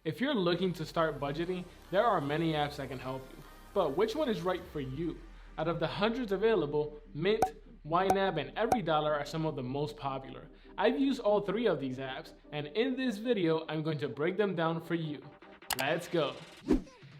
If you're looking to start budgeting, there are many apps that can help you. But which one is right for you? Out of the hundreds available, Mint, YNAB, and EveryDollar are some of the most popular. I've used all three of these apps, and in this video, I'm going to break them down for you. Let's go.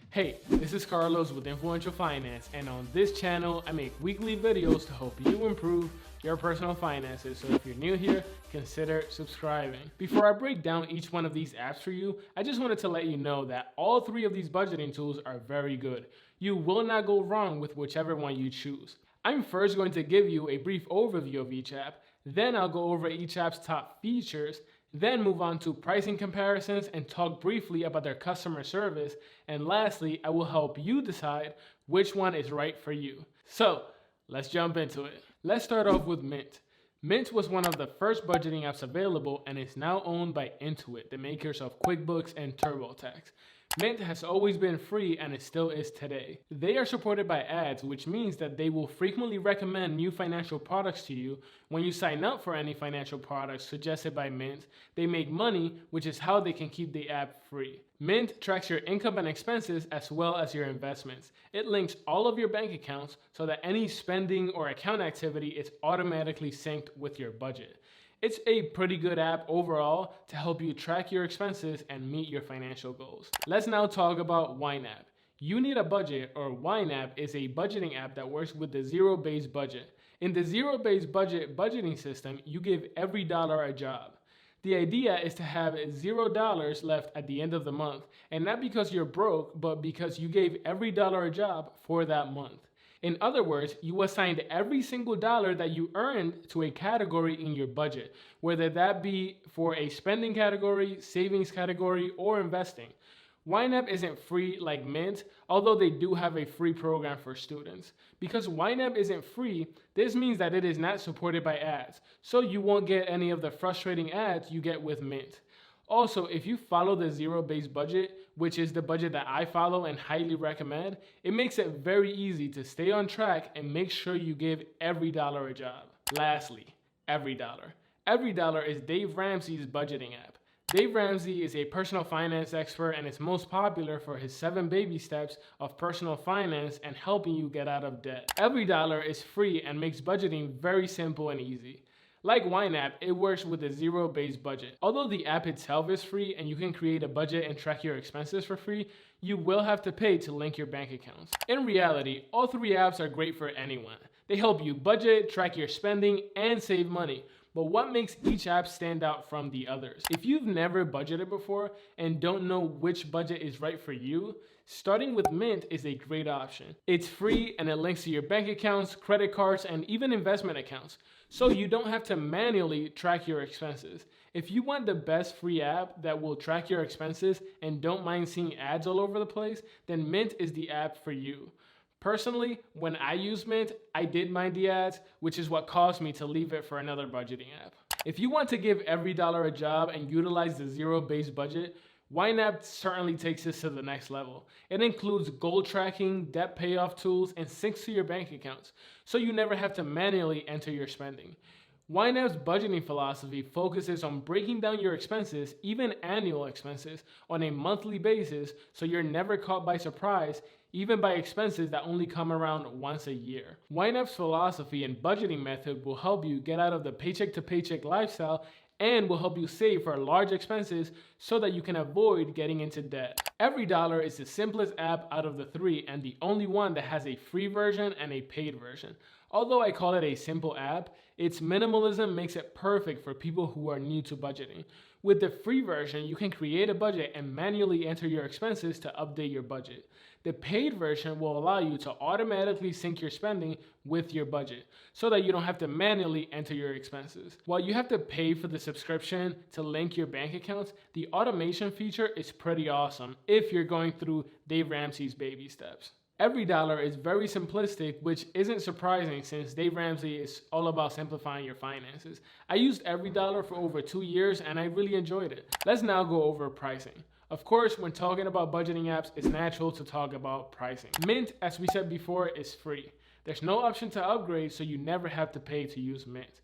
Hey, this is Carlos with Influential Finance, and on this channel, I make weekly videos to help you improve your personal finances. So if you're new here, consider subscribing. Before I break down each one of these apps for you, I just wanted to let you know that all three of these budgeting tools are very good. You will not go wrong with whichever one you choose. I'm first going to give you a brief overview of each app, then I'll go over each app's top features, then move on to pricing comparisons and talk briefly about their customer service, and lastly, I will help you decide which one is right for you. So, let's jump into it. Let's start off with Mint. Mint was one of the first budgeting apps available and is now owned by Intuit, the makers of QuickBooks and TurboTax. Mint has always been free and it still is today. They are supported by ads, which means that they will frequently recommend new financial products to you. When you sign up for any financial products suggested by Mint, they make money, which is how they can keep the app free. Mint tracks your income and expenses as well as your investments. It links all of your bank accounts so that any spending or account activity is automatically synced with your budget. It's a pretty good app overall to help you track your expenses and meet your financial goals. Let's now talk about YNAB. You Need a Budget, or YNAB, is a budgeting app that works with the zero-based budget. In the zero-based budget budgeting system, you give every dollar a job. The idea is to have $0 left at the end of the month, and not because you're broke, but because you gave every dollar a job for that month. In other words, you assigned every single dollar that you earned to a category in your budget, whether that be for a spending category, savings category, or investing. YNAB isn't free like Mint, although they do have a free program for students. Because YNAB isn't free, this means that it is not supported by ads, so you won't get any of the frustrating ads you get with Mint. Also, if you follow the zero-based budget, which is the budget that I follow and highly recommend, it makes it very easy to stay on track and make sure you give every dollar a job. Lastly, EveryDollar. EveryDollar is Dave Ramsey's budgeting app. Dave Ramsey is a personal finance expert and is most popular for his 7 baby steps of personal finance and helping you get out of debt. EveryDollar is free and makes budgeting very simple and easy. Like YNAB, it works with a zero-based budget. Although the app itself is free and you can create a budget and track your expenses for free, you will have to pay to link your bank accounts. In reality, all three apps are great for anyone. They help you budget, track your spending, and save money. But what makes each app stand out from the others? If you've never budgeted before and don't know which budget is right for you, starting with Mint is a great option. It's free and it links to your bank accounts, credit cards, and even investment accounts, so you don't have to manually track your expenses. If you want the best free app that will track your expenses and don't mind seeing ads all over the place, then Mint is the app for you. Personally, when I use Mint, I did mind the ads, which is what caused me to leave it for another budgeting app. If you want to give every dollar a job and utilize the zero-based budget, YNAB certainly takes this to the next level. It includes goal tracking, debt payoff tools, and syncs to your bank accounts, so you never have to manually enter your spending. YNAB's budgeting philosophy focuses on breaking down your expenses, even annual expenses, on a monthly basis so you're never caught by surprise, even by expenses that only come around once a year. YNAB's philosophy and budgeting method will help you get out of the paycheck-to-paycheck lifestyle and will help you save for large expenses so that you can avoid getting into debt. EveryDollar is the simplest app out of the three and the only one that has a free version and a paid version. Although I call it a simple app, its minimalism makes it perfect for people who are new to budgeting. With the free version, you can create a budget and manually enter your expenses to update your budget. The paid version will allow you to automatically sync your spending with your budget so that you don't have to manually enter your expenses. While you have to pay for the subscription to link your bank accounts, the automation feature is pretty awesome if you're going through Dave Ramsey's baby steps. EveryDollar is very simplistic, which isn't surprising since Dave Ramsey is all about simplifying your finances. I used EveryDollar for over 2 years and I really enjoyed it. Let's now go over pricing. Of course, when talking about budgeting apps, it's natural to talk about pricing. Mint, as we said before, is free. There's no option to upgrade, so you never have to pay to use Mint.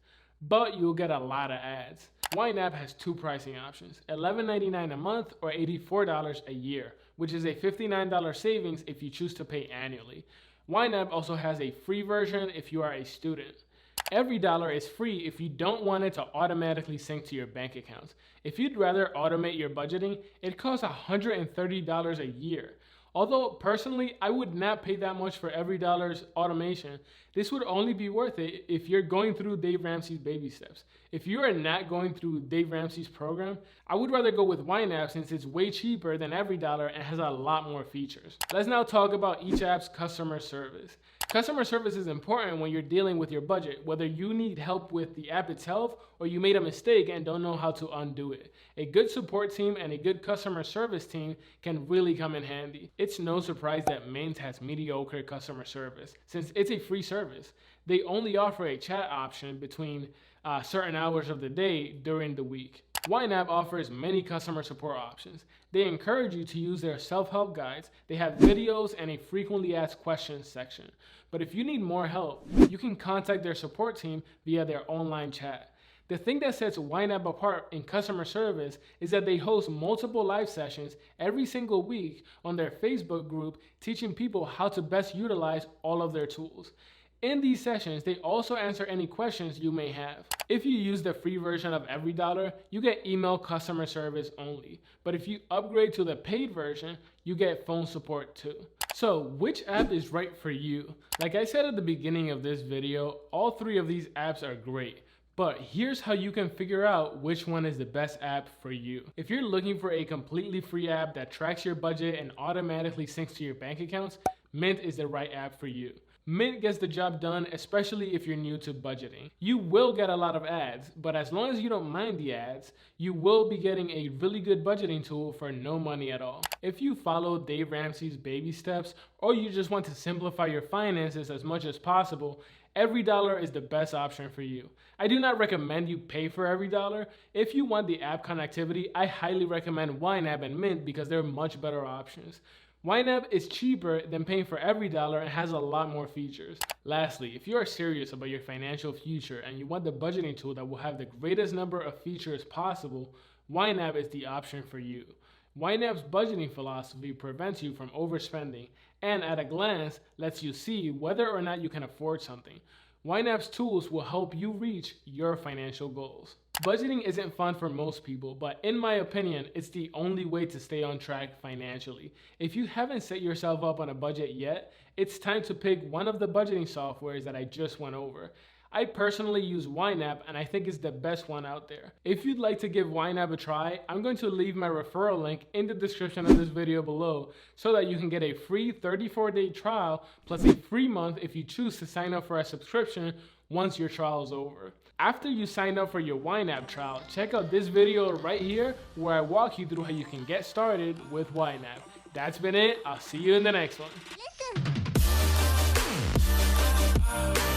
but you'll get a lot of ads. YNAB has two pricing options, $11.99 a month or $84 a year, which is a $59 savings if you choose to pay annually. YNAB also has a free version if you are a student. Every dollar is free if you don't want it to automatically sync to your bank accounts. If you'd rather automate your budgeting, it costs $130 a year. Although personally, I would not pay that much for every dollar's automation. This would only be worth it if you're going through Dave Ramsey's baby steps. If you are not going through Dave Ramsey's program, I would rather go with YNAB since it's way cheaper than every dollar and has a lot more features. Let's now talk about each app's customer service. Customer service is important when you're dealing with your budget, whether you need help with the app itself or you made a mistake and don't know how to undo it. A good support team and a good customer service team can really come in handy. It's no surprise that Mint has mediocre customer service since it's a free service. They only offer a chat option between certain hours of the day during the week. YNAB offers many customer support options. They encourage you to use their self-help guides. They have videos and a frequently asked questions section. But if you need more help, you can contact their support team via their online chat. The thing that sets YNAB apart in customer service is that they host multiple live sessions every single week on their Facebook group, teaching people how to best utilize all of their tools. In these sessions, they also answer any questions you may have. If you use the free version of every dollar, you get email customer service only. But if you upgrade to the paid version, you get phone support too. So which app is right for you? Like I said at the beginning of this video, all three of these apps are great. But here's how you can figure out which one is the best app for you. If you're looking for a completely free app that tracks your budget and automatically syncs to your bank accounts, Mint is the right app for you. Mint gets the job done, especially if you're new to budgeting. You will get a lot of ads, but as long as you don't mind the ads, you will be getting a really good budgeting tool for no money at all. If you follow Dave Ramsey's baby steps, or you just want to simplify your finances as much as possible, every dollar is the best option for you. I do not recommend you pay for every dollar. If you want the app connectivity, I highly recommend YNAB and Mint because they're much better options. YNAB is cheaper than paying for every dollar and has a lot more features. Lastly, if you are serious about your financial future and you want the budgeting tool that will have the greatest number of features possible, YNAB is the option for you. YNAB's budgeting philosophy prevents you from overspending and at a glance lets you see whether or not you can afford something. YNAB's tools will help you reach your financial goals. Budgeting isn't fun for most people, but in my opinion, it's the only way to stay on track financially. If you haven't set yourself up on a budget yet, it's time to pick one of the budgeting softwares that I just went over. I personally use YNAB and I think it's the best one out there. If you'd like to give YNAB a try, I'm going to leave my referral link in the description of this video below so that you can get a free 34-day trial plus a free month if you choose to sign up for a subscription once your trial is over. After you sign up for your YNAB trial, check out this video right here where I walk you through how you can get started with YNAB. That's been it. I'll see you in the next one. Listen.